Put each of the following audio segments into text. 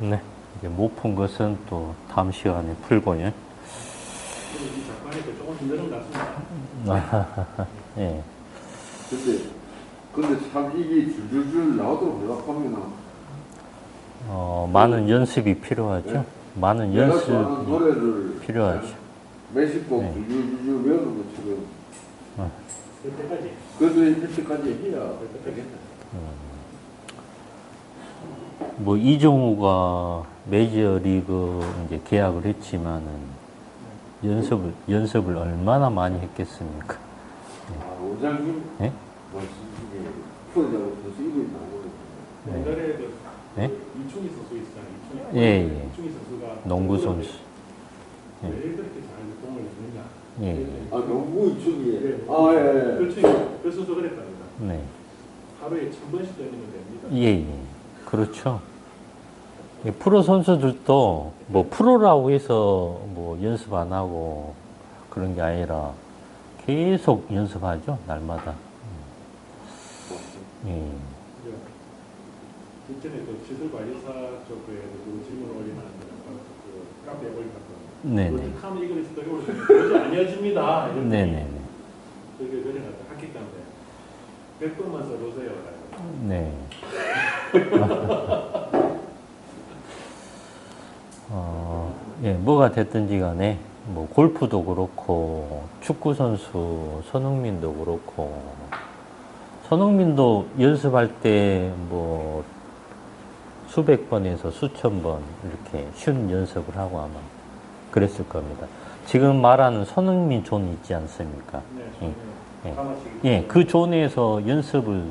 네. 이제 못 푼 것은 또 다음 시간에 풀고요. 이 작가니까 조금 힘든 것 같습니다. 예. 근데 참 이게 줄줄줄 나오도록 노력하면은 많은 연습이 필요하죠. 네. 많은 내가 좋아하는 연습이 노래를 필요하죠. 몇십 곡 네. 줄줄줄 외우는 것처럼 그때까지. 그래도 이때까지 해야 되겠다. 뭐 이종우가 메이저리그 이제 계약을 했지만은 연습을 얼마나 많이 했겠습니까? 아, 원장님 네? 말씀 중에 프로자고 선수 이름이 나오거든요. 옛날에 그 네? 이충희 선수 있잖아요. 예. 이충희 선수가 농구 선수. 왜 그렇게 잘 공을 주느냐. 예. 아, 농구 이쪽이 네. 아, 예. 그렇죠. 그 선수 그랬답니다. 네. 하루에 1000번씩 뛰면 됩니다. 예. 그렇죠. 프로 선수들도 뭐 프로라고 해서 뭐 연습 안 하고 그런 게 아니라 계속 연습하죠, 날마다. 예. 이제 인터넷 그 시설관리사 쪽에 그 질문을 올리는 그 카페에 올리거든요. 네네. 하면 이걸 스토리 올리면 알려집니다. 이런 네네네. 그게 그래서 학기 때문에 100번만 써보세요. 네. 예, 뭐가 됐든지 간에, 뭐, 골프도 그렇고, 축구선수, 손흥민도 그렇고, 손흥민도 연습할 때, 뭐, 수백 번에서 수천 번, 이렇게 슛 연습을 하고 아마 그랬을 겁니다. 지금 말하는 손흥민 존 있지 않습니까? 네. 예. 하나씩. 예, 그 존에서 연습을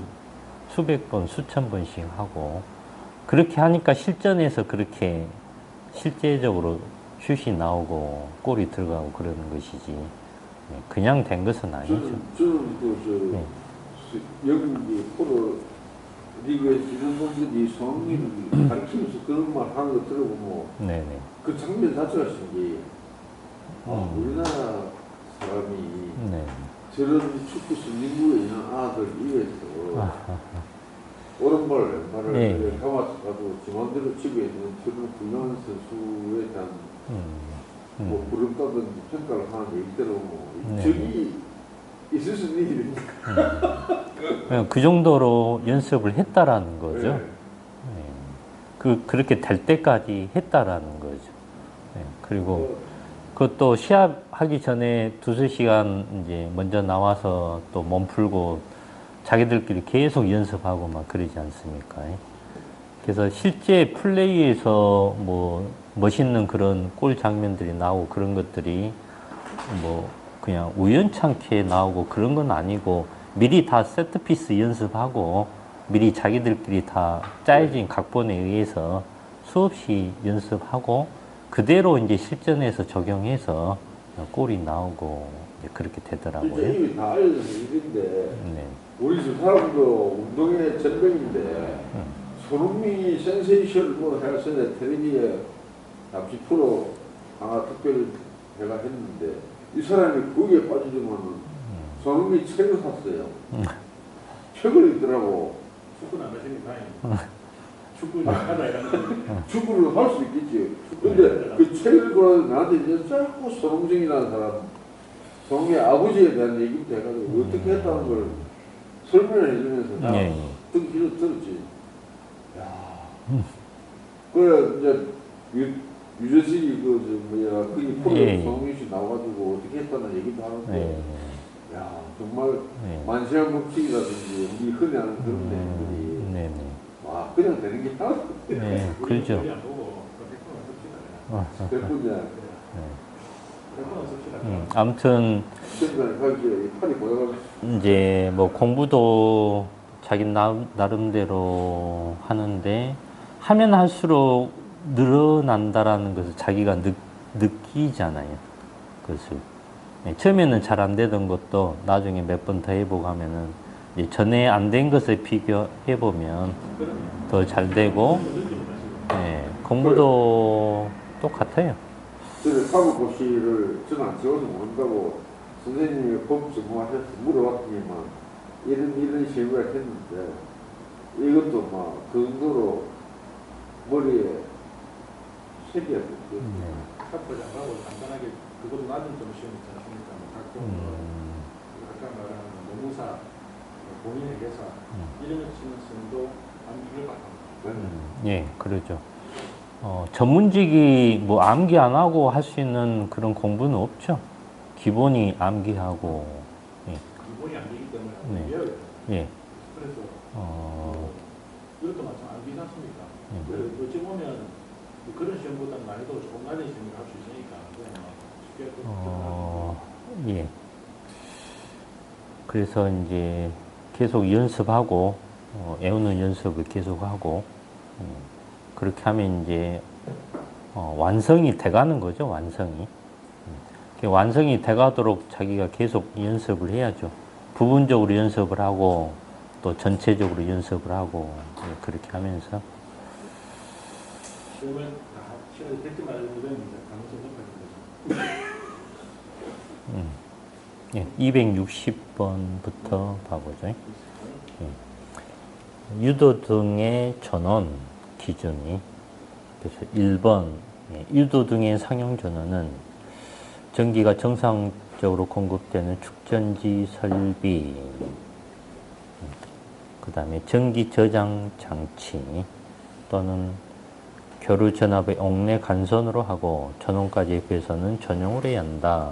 수백 번, 수천 번씩 하고, 그렇게 하니까 실전에서 그렇게 실제적으로 슛이 나오고 골이 들어가고 그러는 것이지, 예, 그냥 된 것은 아니죠. 저는 그, 여기 프로 리그에서 이런 분들이 손흥민을 가르치면서 그런 말 하는 거 들어보면 네네. 그 장면 자체가 신기해. 아, 우리나라 사람이 네. 저런 축구 선진국에 있는 아들 이외에서 오른발, 왼발을 예. 감아서 가지고 지 맘대로 치고 있는 저런 훌륭한 선수에 대한 뭐 부름따든지 평가를 하는 게 있더라고. 네. 저기 있을 수 있는 일입니까? 그 정도로 연습을 했다라는 거죠. 네. 예. 그렇게 될 때까지 했다라는 거죠. 예. 그리고 그것도 시합하기 전에 두세 시간 이제 먼저 나와서 또 몸 풀고 자기들끼리 계속 연습하고 막 그러지 않습니까? 그래서 실제 플레이에서 뭐 멋있는 그런 골 장면들이 나오고 그런 것들이 뭐 그냥 우연찮게 나오고 그런 건 아니고 미리 다 세트피스 연습하고 미리 자기들끼리 다 짜여진 각본에 의해서 수없이 연습하고 그대로 이제 실전에서 적용해서 골이 나오고 이제 그렇게 되더라고요. 진짜 이미 다 알려진 일인데 네. 우리 집 사람도 운동의 전병인데 손흥민이 센세이션을 뭐 해서 텔레비에 잡지 프로 하나 특별 제가 했는데 이 사람이 거기에 빠지지만 손흥민이 책을 샀어요. 책을 읽더라고. 축구는 안 하시는 다행입니다. 축구 잘하다 이런 축구를 할 수 있겠지. 근데 그 책을 읽고 나한테 이제 자꾸 손흥민이라는 사람, 손흥민의 아버지에 대한 얘기부터 해가지고 어떻게 했다는 걸 설명을 해주면서 나 예. 듣기 들었지. 야. 그래 이제 유재석이 거기 프로에 손흥민 씨 나와가지고 어떻게 했다는 얘기도 하는데, 야 정말 만시한 법칙이라든지 우리 흔히 하는 그런 내용들이 와 그냥 되는 게 하나도 없네. 네, 그렇죠. 백분야. 아무튼 이제 뭐 공부도 자기 나름대로 하는데 하면 할수록 늘어난다라는 것을 자기가 느끼잖아요. 그것을 처음에는 잘 안 되던 것도 나중에 몇 번 더 해보고 하면은 이제 전에 안 된 것을 비교해 보면 더 잘 되고, 공부도 똑같아요. 저는 사고고시를 저는 안 지워서 모른다고 선생님이 법 전공하셔서 물어봤더니만 이런 시험을 했는데 이것도 막 그 정도로 머리에 책이야. 탑을 잡아고 간단하게 그것도 낮은 좀 시험 있지 않습니까? 뭐 각종 아까 말한 노무사, 본인의 회사 이런 것 치는 시험도 암기를 받습니다. 예, 그러죠. 전문직이 뭐 암기 안 하고 할 수 있는 그런 공부는 없죠. 기본이 암기하고, 예, 기본이 암기이기 때문에 네. 외워야 돼요. 예, 그래서 이것도 마찬가지 암기지 않습니까? 어찌 보면 그런 시험보다는 난이도 조금 낮은 시험을 할 수 있으니까 그냥 쉽게 예. 그래서 이제 계속 연습하고, 외우는 연습을 계속하고, 그렇게 하면 이제 완성이 돼가는 거죠, 완성이. 완성이 돼가도록 자기가 계속 연습을 해야죠. 부분적으로 연습을 하고, 또 전체적으로 연습을 하고, 예, 그렇게 하면서. 시험은 다 시간이 됐지 말고 되면 이제 가능성 높아진 거죠. 예, 260번부터 봐보죠. 예. 유도 등의 전원 기준이, 그래서 1번, 예, 유도 등의 상용 전원은 전기가 정상적으로 공급되는 축전지 설비, 그 다음에 전기 저장 장치 또는 교류 전압의 옥내 간선으로 하고 전원까지에 비해서는 전용으로 해야 한다.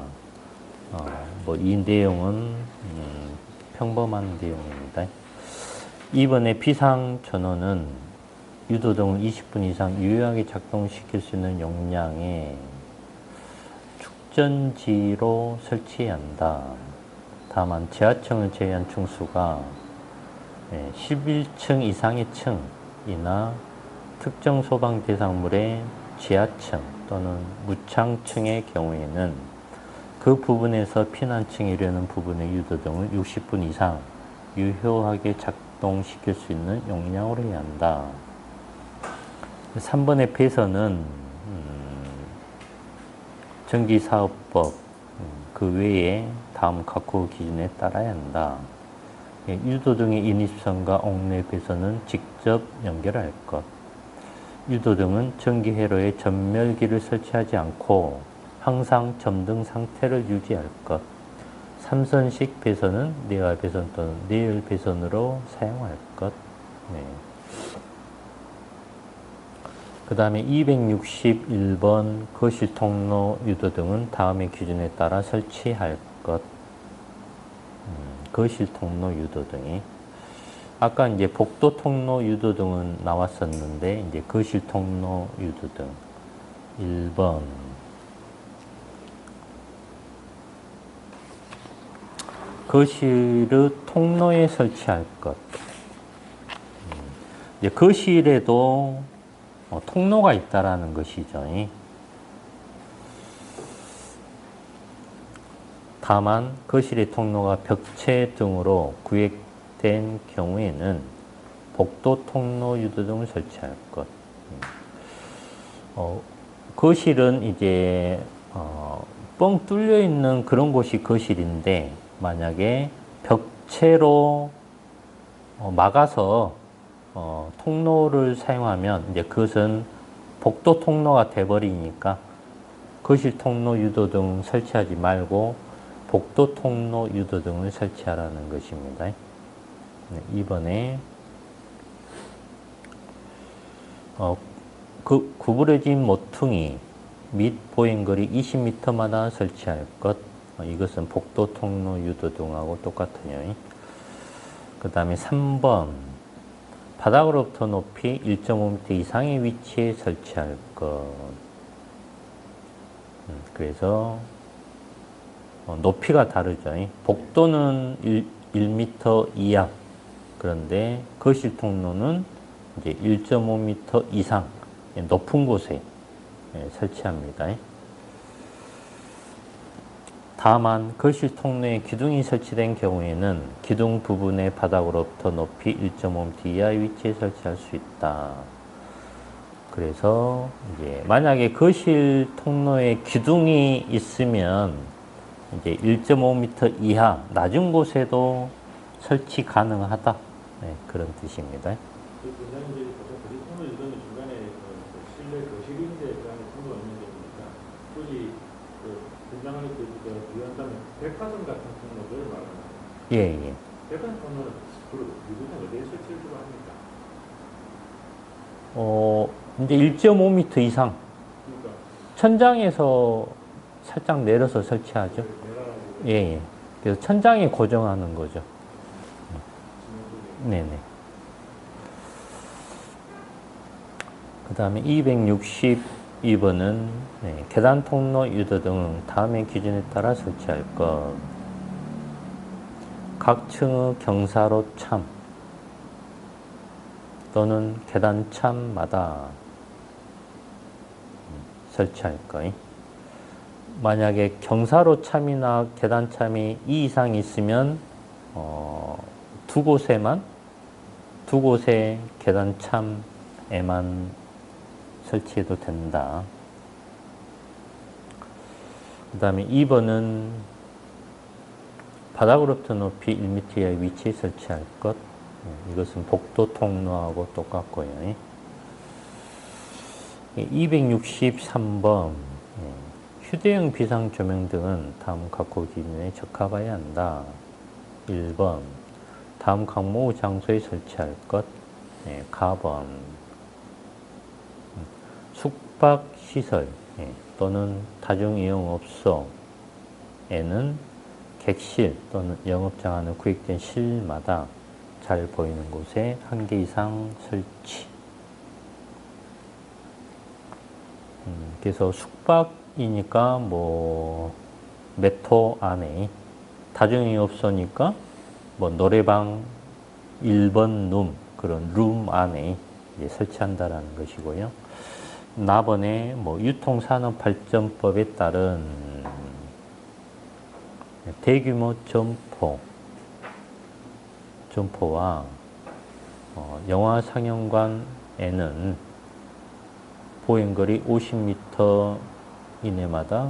뭐 이 내용은 평범한 내용입니다. 이번에 비상 전원은 유도등을 20분 이상 유효하게 작동시킬 수 있는 용량의 축전지로 설치해야 한다. 다만 지하층을 제외한 층수가 11층 이상의 층이나 특정 소방 대상물의 지하층 또는 무창층의 경우에는 그 부분에서 피난층에 이르는 부분의 유도등을 60분 이상 유효하게 작동시킬 수 있는 용량으로 해야 한다. 3번의 배선은 전기사업법 그 외에 다음 각호 기준에 따라야 한다. 유도등의 인입선과 옥내 배선은 직접 연결할 것. 유도등은 전기회로에 전멸기를 설치하지 않고 항상 점등 상태를 유지할 것. 삼선식 배선은 내화 배선 또는 내열 배선으로 사용할 것. 네. 그 다음에 261번 거실 통로 유도등은 다음의 기준에 따라 설치할 것. 거실 통로 유도등이. 아까 이제 복도 통로 유도등은 나왔었는데, 이제 거실 통로 유도등. 1번. 거실의 통로에 설치할 것. 이제 거실에도 통로가 있다라는 것이죠. 다만 거실의 통로가 벽체 등으로 구획된 경우에는 복도 통로 유도등을 설치할 것. 거실은 이제 뻥 뚫려 있는 그런 곳이 거실인데 만약에 벽체로 막아서 통로를 사용하면 이제 그것은 복도 통로가 돼버리니까 거실 통로 유도등 설치하지 말고 복도 통로 유도등을 설치하라는 것입니다. 네, 이번에 그 구부러진 모퉁이 및 보행거리 20m마다 설치할 것. 이것은 복도 통로 유도등하고 똑같아요. 그 다음에 3번 바닥으로부터 높이 1.5m 이상의 위치에 설치할 것. 그래서 높이가 다르죠. 복도는 1m 이하. 그런데 거실 통로는 이제 1.5m 이상 높은 곳에 설치합니다. 다만 거실 통로에 기둥이 설치된 경우에는 기둥 부분의 바닥으로부터 높이 1.5m 이하의 위치에 설치할 수 있다. 그래서 이제 만약에 거실 통로에 기둥이 있으면 이제 1.5m 이하 낮은 곳에도 설치 가능하다. 네, 그런 뜻입니다. 그 원장님들이 보통 거리 통로 이런 중간에 실내 거실인데 그 안에 통로가 있는 게 보니까 굳이 분장할 때 비한다면 백화점 같은 통로를 말하는 거예요. 예, 예. 백화점 통로는 주로 유도는 어디에 설치를 주로 합니까? 이제 1.5m 이상 그러니까 천장에서 살짝 내려서 설치하죠. 내가지고 예, 예. 그래서 천장에 고정하는 거죠. 네네. 그 다음에 262번은 계단 통로 유도 등 다음의 기준에 따라 설치할 것. 각 층의 경사로 참 또는 계단 참마다 설치할 것. 만약에 경사로 참이나 계단 참이 2 이상 있으면 두 곳에 계단 참에만 설치해도 된다. 그 다음에 2번은 바닥으로부터 높이 1m 이하의 위치에 설치할 것. 이것은 복도 통로하고 똑같고요. 263번 휴대용 비상 조명 등은 다음 각호 기준에 적합해야 한다. 1번 다음 각모 장소에 설치할 것. 가번 숙박시설 또는 다중이용업소에는 객실 또는 영업장 안에 구획된 실마다 잘 보이는 곳에 1개 이상 설치. 그래서 숙박이니까 뭐 메토 안에, 다중이용업소니까 뭐 노래방 1번 룸, 그런 룸 안에 이제 설치한다라는 것이고요. 나번에 뭐 유통산업발전법에 따른 대규모 점포와 영화 상영관에는 보행거리 50m 이내마다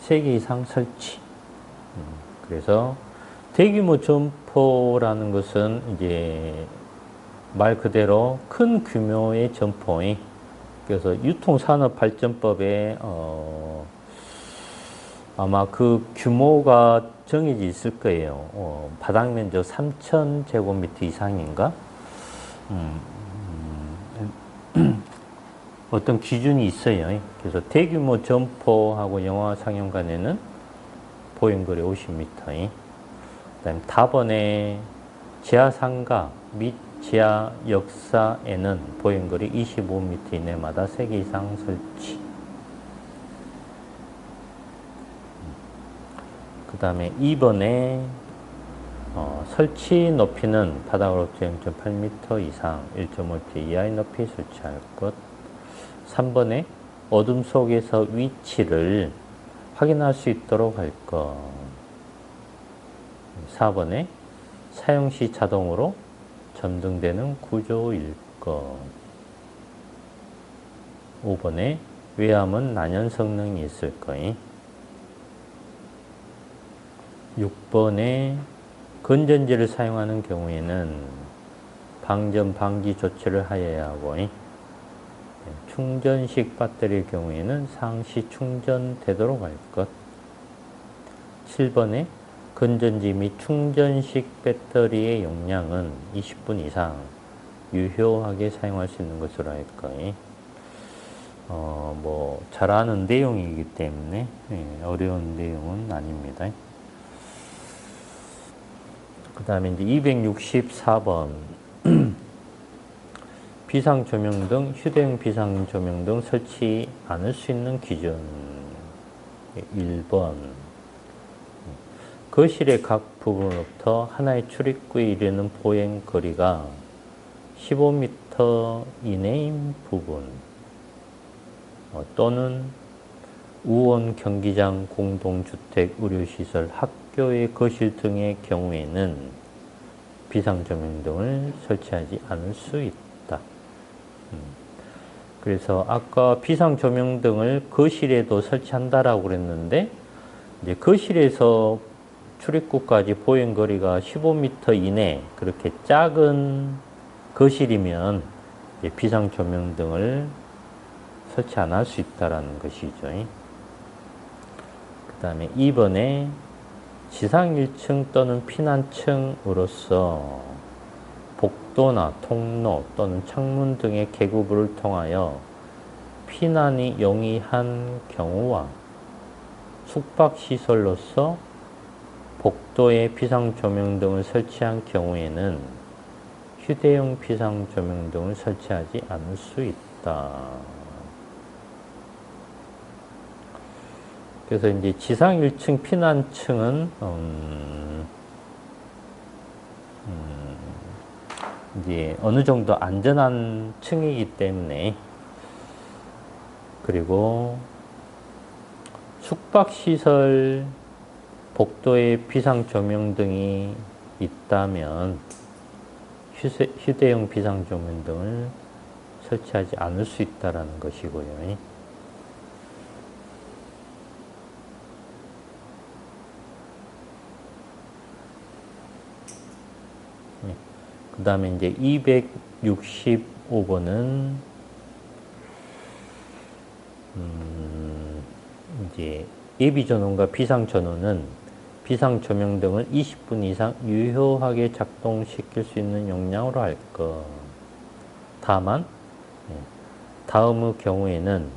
3개 이상 설치. 그래서 대규모 점포라는 것은 이제 말 그대로 큰 규모의 점포에, 그래서 유통산업발전법에 아마 그 규모가 정해져 있을 거예요. 바닥 면적 3,000제곱미터 이상인가? 어떤 기준이 있어요. 그래서 대규모 점포하고 영화 상영관에는 보행거리 50m. 그다음에 다번에 지하상가 및 지하 역사에는 보행거리 25m 이내마다 3개 이상 설치. 그 다음에 2번에 설치 높이는 바닥으로부터 0.8m 이상 1.5m 이하의 높이에 설치할 것. 3번에 어둠 속에서 위치를 확인할 수 있도록 할 것. 4번에 사용 시 자동으로 점등되는 구조일 것. 5번에 외암은 난연 성능이 있을 것. 6번에 건전지를 사용하는 경우에는 방전 방지 조치를 하여야 하고, 충전식 배터리의 경우에는 상시 충전되도록 할 것. 7번에 건전지 및 충전식 배터리의 용량은 20분 이상 유효하게 사용할 수 있는 것으로 할 것. 뭐 잘 아는 내용이기 때문에 어려운 내용은 아닙니다. 그 다음에 이제 264번 비상조명 등 휴대용 비상조명 등 설치 않을 수 있는 기준. 1번 거실의 각 부분으로부터 하나의 출입구에 이르는 보행 거리가 15m 이내인 부분 또는 우원, 경기장, 공동주택, 의료시설, 학교의 거실 등의 경우에는 비상조명 등을 설치하지 않을 수 있다. 그래서 아까 비상조명 등을 거실에도 설치한다라고 그랬는데, 이제 거실에서 출입구까지 보행거리가 15m 이내 그렇게 작은 거실이면 비상조명등을 설치 안 할 수 있다는 것이죠. 그 다음에 2번에 지상 1층 또는 피난층으로서 복도나 통로 또는 창문 등의 계급을 통하여 피난이 용이한 경우와 숙박시설로서 복도에 비상조명등을 설치한 경우에는 휴대용 비상조명등을 설치하지 않을 수 있다. 그래서 이제 지상 1층 피난층은 이제 어느 정도 안전한 층이기 때문에, 그리고 숙박시설 복도에 비상조명등이 있다면 휴대용 비상조명등을 설치하지 않을 수 있다는 것이고요. 그 다음에 이제 265번은 이제 예비전원과 비상전원은 비상조명등을 20분 이상 유효하게 작동시킬 수 있는 용량으로 할 것. 다만 다음의 경우에는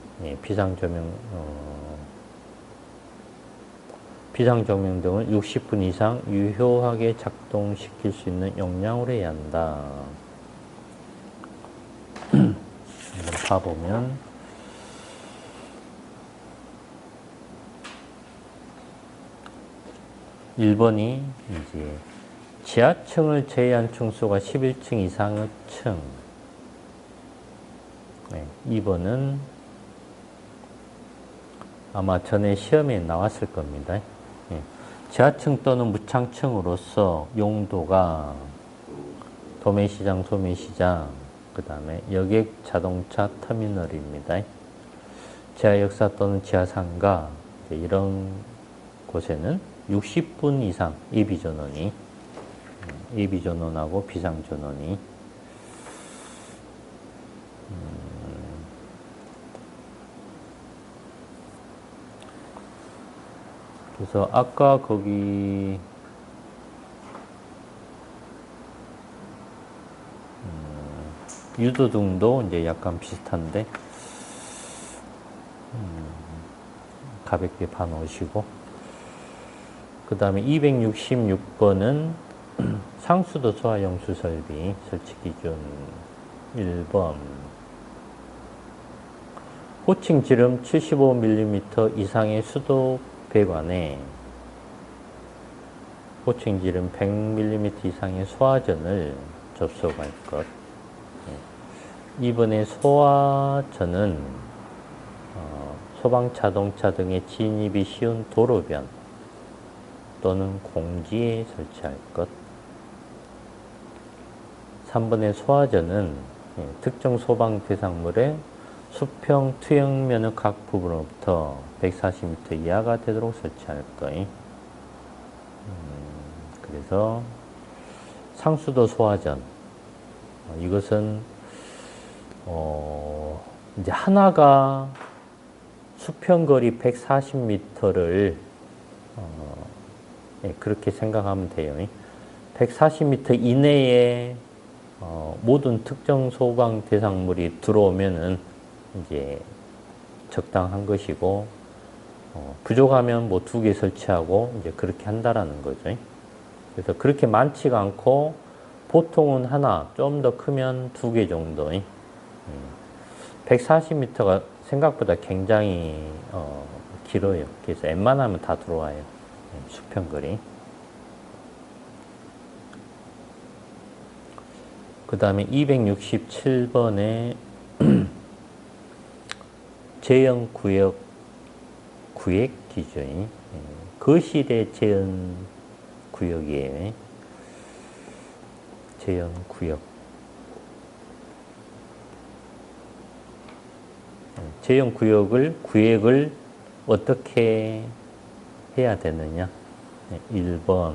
비상조명등을 60분 이상 유효하게 작동시킬 수 있는 용량으로 해야 한다. 한번 봐보면 1번이 이제 지하층을 제외한 층수가 11층 이상의 층. 2번은 아마 전에 시험에 나왔을 겁니다. 지하층 또는 무창층으로서 용도가 도매시장, 소매시장, 그 다음에 여객 자동차 터미널입니다. 지하역사 또는 지하상가, 이런 곳에는 60분 이상 예비전원하고 비상전원이 그래서 아까 거기 유도등도 이제 약간 비슷한데 가볍게 봐놓으시고, 그 다음에 266번은 상수도 소화용 수설비 설치 기준 1번 호칭 지름 75mm 이상의 수도 배관에 호칭 지름 100mm 이상의 소화전을 접속할 것. 2번의 소화전은 소방자동차 등의 진입이 쉬운 도로변 또는 공지에 설치할 것. 3번의 소화전은 특정 소방 대상물의 수평, 투영면의 각 부분으로부터 140m 이하가 되도록 설치할 것. 그래서 상수도 소화전, 이것은 이제 하나가 수평거리 140m를 그렇게 생각하면 돼요. 140m 이내에 모든 특정 소방 대상물이 들어오면은 이제 적당한 것이고, 부족하면 뭐 2개 설치하고 이제 그렇게 한다라는 거죠. 그래서 그렇게 많지가 않고 보통은 하나, 좀 더 크면 2개 정도. 140m가 생각보다 굉장히 길어요. 그래서 웬만하면 다 들어와요. 수평거리. 그 다음에 267번에 제형구역 구획 기준, 거실의 제형구역이에요. 제형구역. 제형구역을, 구획을 어떻게 해야 되느냐. 1번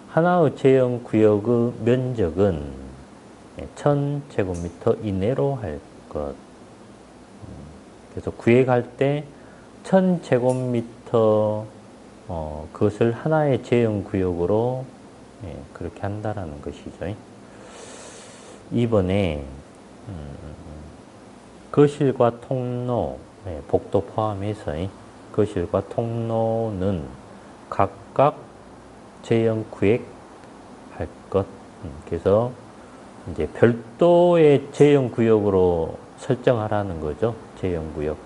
하나의 제형구역의 면적은 1000제곱미터 이내로 할 것. 그래서 구획할 때 1000제곱미터 그것을 하나의 제형구역으로 그렇게 한다라는 것이죠. 2번에 거실과 통로, 복도 포함해서 거실과 통로는 각각 제형 구획할 것. 그래서 이제 별도의 제형 구역으로 설정하라는 거죠. 제형 구역.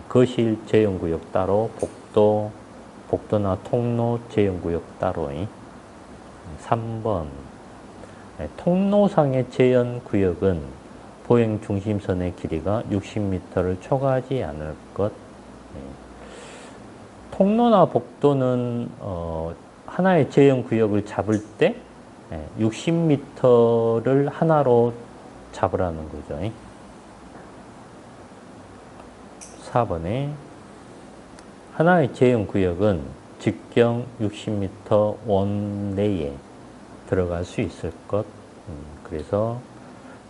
거실 제형 구역 따로, 복도나 통로 제형 구역 따로. 3번 통로상의 제한 구역은 보행 중심선의 길이가 60m를 초과하지 않을 것. 통로나 복도는 하나의 제한 구역을 잡을 때 60m를 하나로 잡으라는 거죠. 4번에 하나의 제한 구역은 직경 60m 원 내에 들어갈 수 있을 것. 그래서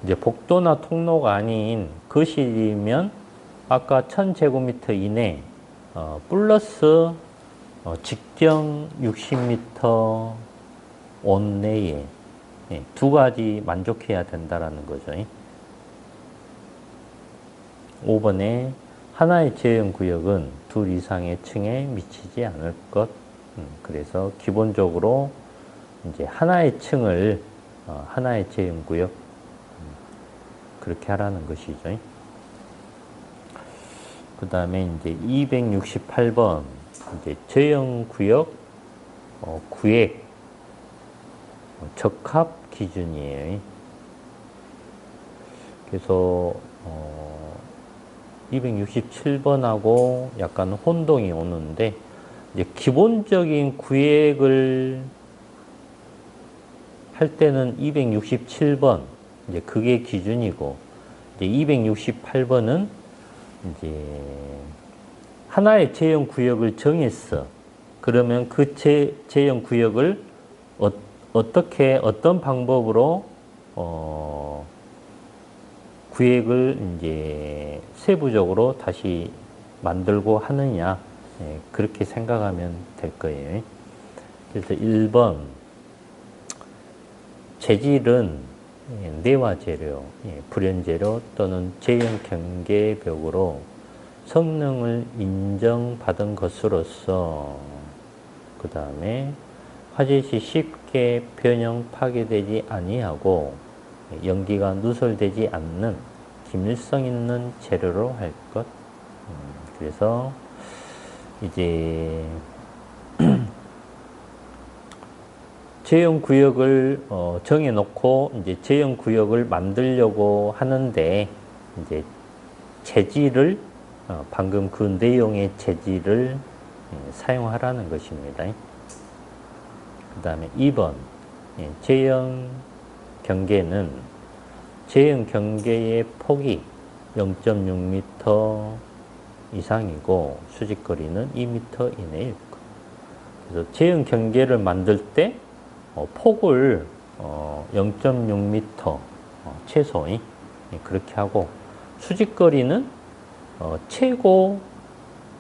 이제 복도나 통로가 아닌 거실이면 아까 1000제곱미터 이내 플러스 직경 60m 원 내에 두 가지 만족해야 된다라는 거죠. 5번에 하나의 제형 구역은 둘 이상의 층에 미치지 않을 것. 그래서 기본적으로 이제 하나의 층을 하나의 제형 구역 그렇게 하라는 것이죠. 그 다음에 이제 268번 이제 제형 구역 구획 적합 기준이에요. 그래서 267번하고 약간 혼동이 오는데 이제 기본적인 구획을 할 때는 267번 이제 그게 기준이고 이제 268번은 이제 하나의 제형 구역을 정했어. 그러면 그 제형 구역을 어떻게 어떤 방법으로 구획을 이제 세부적으로 다시 만들고 하느냐 그렇게 생각하면 될 거예요. 그래서 1번 재질은 내화 재료, 불연 재료 또는 제형 경계벽으로 성능을 인정받은 것으로서 그 다음에 화재 시 쉽게 변형 파괴되지 아니하고 연기가 누설되지 않는 기밀성 있는 재료로 할 것. 그래서 이제 제형 구역을 정해놓고 이제 제형 구역을 만들려고 하는데 이제 재질을 방금 그 내용의 재질을 사용하라는 것입니다. 그 다음에 2번 제형 경계는 제형 경계의 폭이 0.6m 이상이고 수직거리는 2m 이내일 것. 그래서 제형 경계를 만들 때 폭을 0.6m 최소 그렇게 하고 수직거리는 최고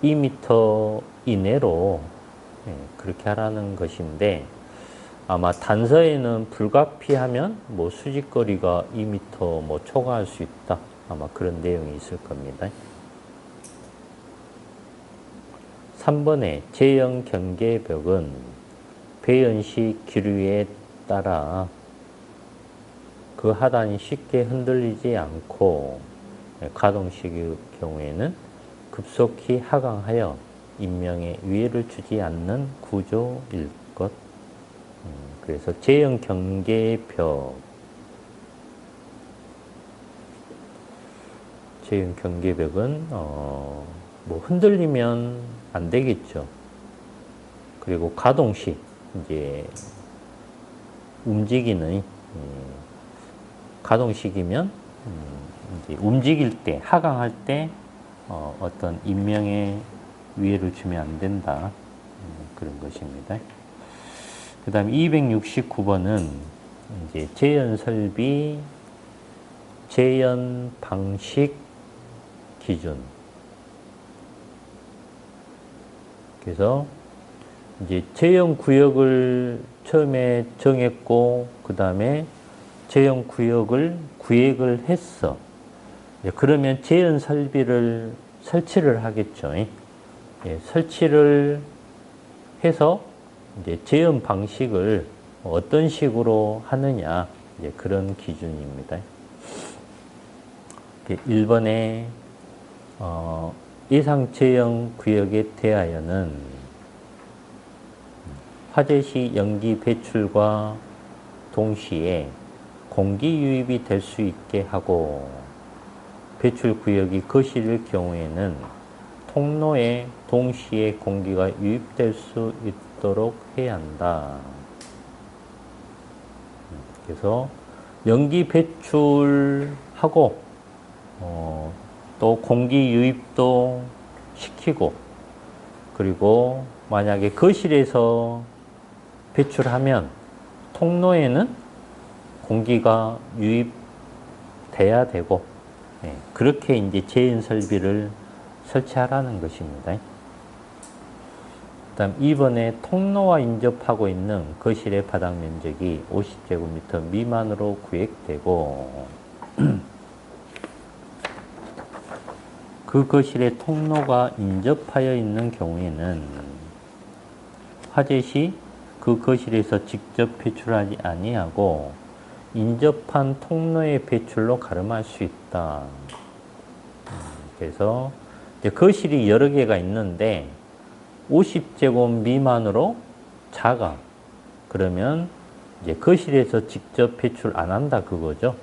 2m 이내로 그렇게 하라는 것인데 아마 단서에는 불가피하면 뭐 수직거리가 2m 뭐 초과할 수 있다 아마 그런 내용이 있을 겁니다. 3번에 제형 경계벽은 배연식 기류에 따라 그 하단이 쉽게 흔들리지 않고 가동식의 경우에는 급속히 하강하여 인명에 위해를 주지 않는 구조일 것. 그래서 제형 경계벽, 제형 경계벽은 뭐 흔들리면 안 되겠죠. 그리고 가동식 이제 움직이는 가동식이면 이제 움직일 때 하강할 때 어떤 인명에 위해를 주면 안 된다 그런 것입니다. 그 다음에 269번은 이제 재현 설비, 재현 방식 기준. 그래서 이제 재현 구역을 처음에 정했고, 그 다음에 재현 구역을 구획을 했어. 그러면 재현 설비를 설치를 하겠죠. 예, 설치를 해서 이제 재현 방식을 어떤 식으로 하느냐, 이제 그런 기준입니다. 1번에 예상 재현 구역에 대하여는 화재 시 연기 배출과 동시에 공기 유입이 될 수 있게 하고, 배출 구역이 거실일 경우에는 통로에 동시에 공기가 유입될 수 있도록 해야 한다. 그래서 연기 배출하고 또 공기 유입도 시키고, 그리고 만약에 거실에서 배출하면 통로에는 공기가 유입돼야 되고, 그렇게 이제 재현 설비를 설치하라는 것입니다. 그다음 2번에 통로와 인접하고 있는 거실의 바닥 면적이 50제곱미터 미만으로 구획되고, 그 거실의 통로가 인접하여 있는 경우에는 화재 시 그 거실에서 직접 배출하지 아니하고 인접한 통로의 배출로 가름할 수 있다. 그래서 이제 거실이 여러 개가 있는데 50제곱 미만으로 작아. 그러면 이제 거실에서 직접 배출 안 한다 그거죠.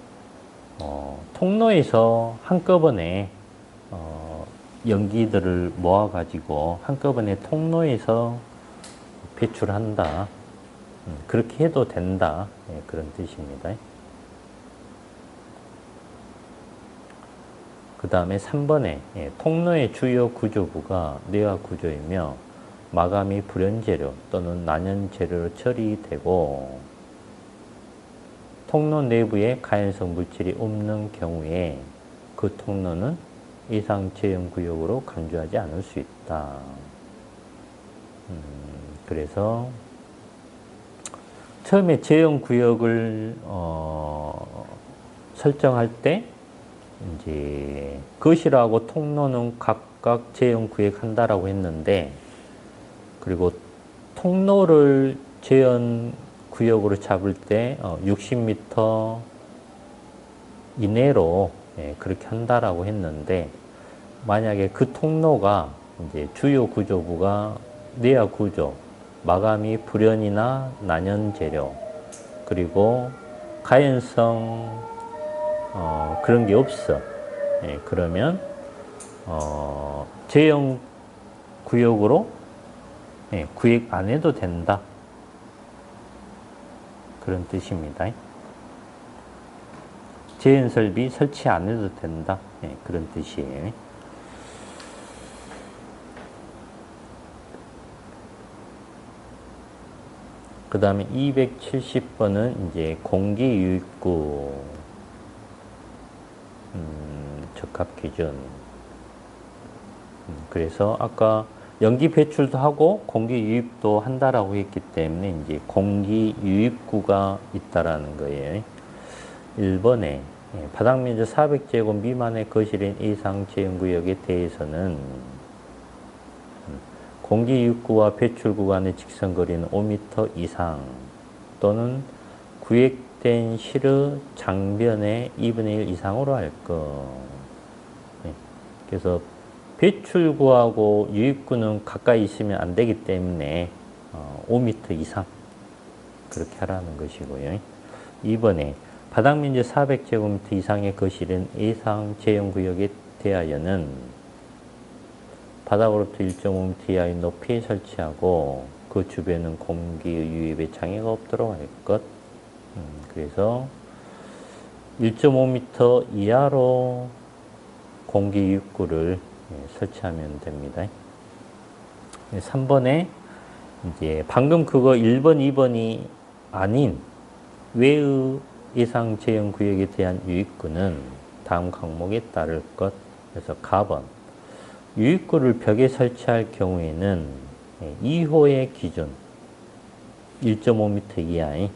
통로에서 한꺼번에 연기들을 모아가지고 한꺼번에 통로에서 배출한다. 그렇게 해도 된다. 그런 뜻입니다. 그 다음에 3번에 통로의 주요 구조부가 내화 구조이며 마감이 불연재료 또는 난연재료로 처리되고, 통로 내부에 가연성 물질이 없는 경우에 그 통로는 이상 재현 구역으로 간주하지 않을 수 있다. 그래서 처음에 재현 구역을 설정할 때 이제 거실하고 통로는 각각 재현 구획한다라고 했는데, 그리고 통로를 재현 구역으로 잡을 때 60m 이내로 그렇게 한다라고 했는데, 만약에 그 통로가 이제 주요 구조부가 내화 구조, 마감이 불연이나 난연 재료, 그리고 가연성 그런 게 없어. 그러면 재현 구역으로 구획 안 해도 된다. 그런 뜻입니다. 재현 설비 설치 안 해도 된다. 그런 뜻이에요. 그 다음에 270번은 이제 공기 유입구 적합 기준. 그래서 아까 연기 배출도 하고 공기 유입도 한다라고 했기 때문에 이제 공기 유입구가 있다라는 거예요. 1번에 바닥 면적 400제곱 미만의 거실인 이상 재현 구역에 대해서는 공기 유입구와 배출 구간의 직선 거리는 5m 이상 또는 구획된 실의 장변의 2분의 1 이상으로 할 것. 그래서 배출구하고 유입구는 가까이 있으면 안 되기 때문에 5m 이상 그렇게 하라는 것이고요. 2번에 바닥 면적 400제곱미터 이상의 거실은 예상 재현 구역에 대하여는 바닥으로부터 1.5m 이하의 높이에 설치하고 그 주변은 공기 유입에 장애가 없도록 할 것. 그래서 1.5m 이하로 공기 유입구를 설치하면 됩니다. 3번에 이제 방금 그거 1번, 2번이 아닌 외의 예상 제형 구역에 대한 유입구는 다음 항목에 따를 것. 그래서 가번. 유입구를 벽에 설치할 경우에는 2호의 기준 1.5m 이하의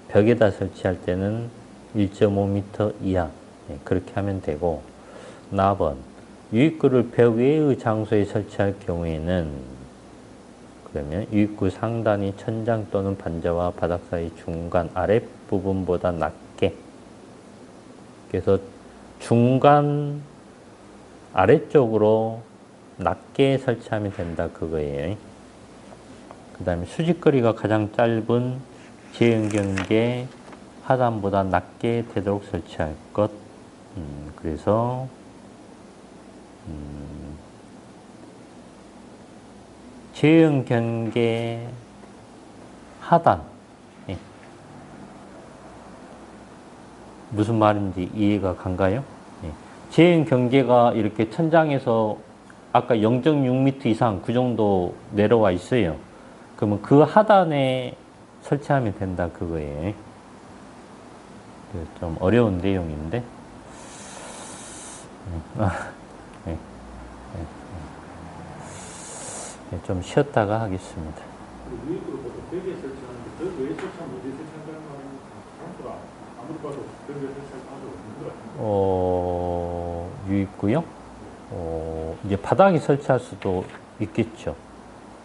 벽에다 설치할 때는 1.5m 이하 그렇게 하면 되고, 나번 유입구를 벽 외의 장소에 설치할 경우에는 그러면 유입구 상단이 천장 또는 반자와 바닥 사이 중간 아랫부분보다 낮게, 그래서 중간 아래쪽으로 낮게 설치하면 된다 그거예요. 그 다음에 수직거리가 가장 짧은 제형경계 하단보다 낮게 되도록 설치할 것. 그래서 제형경계 하단, 무슨 말인지 이해가 간가요? 제형경계가 이렇게 천장에서 아까 0.6m 이상 그 정도 내려와 있어요. 그러면 그 하단에 설치하면 된다 그거예요. 좀 어려운 내용인데 좀 쉬었다가 하겠습니다. 유입구를 보통 벽에 설치하는데 벽 외에 설치하면 어디에 설치한다는 말은 생각보다 아무리 봐도 벽 외에 설치할 가능성이 없는 것 같은데. 유입구요? 이제 바닥에 설치할 수도 있겠죠.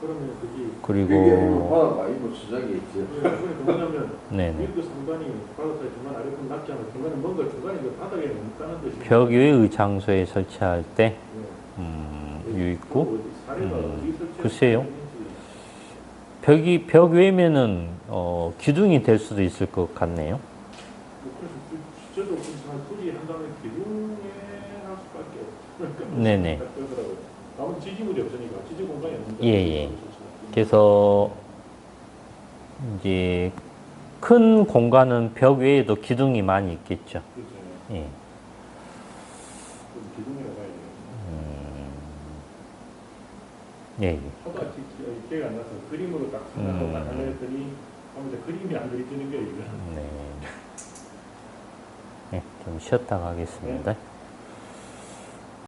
그러면 그게 그게 그리고 바닥 많이 뭐 지장이 있지. 그러니까 뭐냐면 네네. 유입구 상단이 바닥 사이 중간 아래편 낮지 않고 중간에 뭔가 중간에 그 바닥에 없다는 뜻이 벽 외의 장소에 설치할 때 유입구? 어디 사례가 어디 설치할 글쎄요. 수 있는지. 벽 외면은 기둥이 될 수도 있을 것 같네요. 그래서 저도 한 소리 한 다음에 기둥에 할 수밖에 없을 네네. 그러더라고요. 아무튼 지지물이 없으니까 지지 공간이 없는데. 예. 그래서 이제 큰 공간은 벽 외에도 기둥이 많이 있겠죠. 그렇죠. 예. 그럼 기둥이라고 봐야 돼요. 예. 하다 기회가 안 나서 그림으로 딱 생각하고 딱 하려 했더니 아무튼 그림이 안 그려지는 게 이거. 네. 좀 쉬었다가 하겠습니다. 네.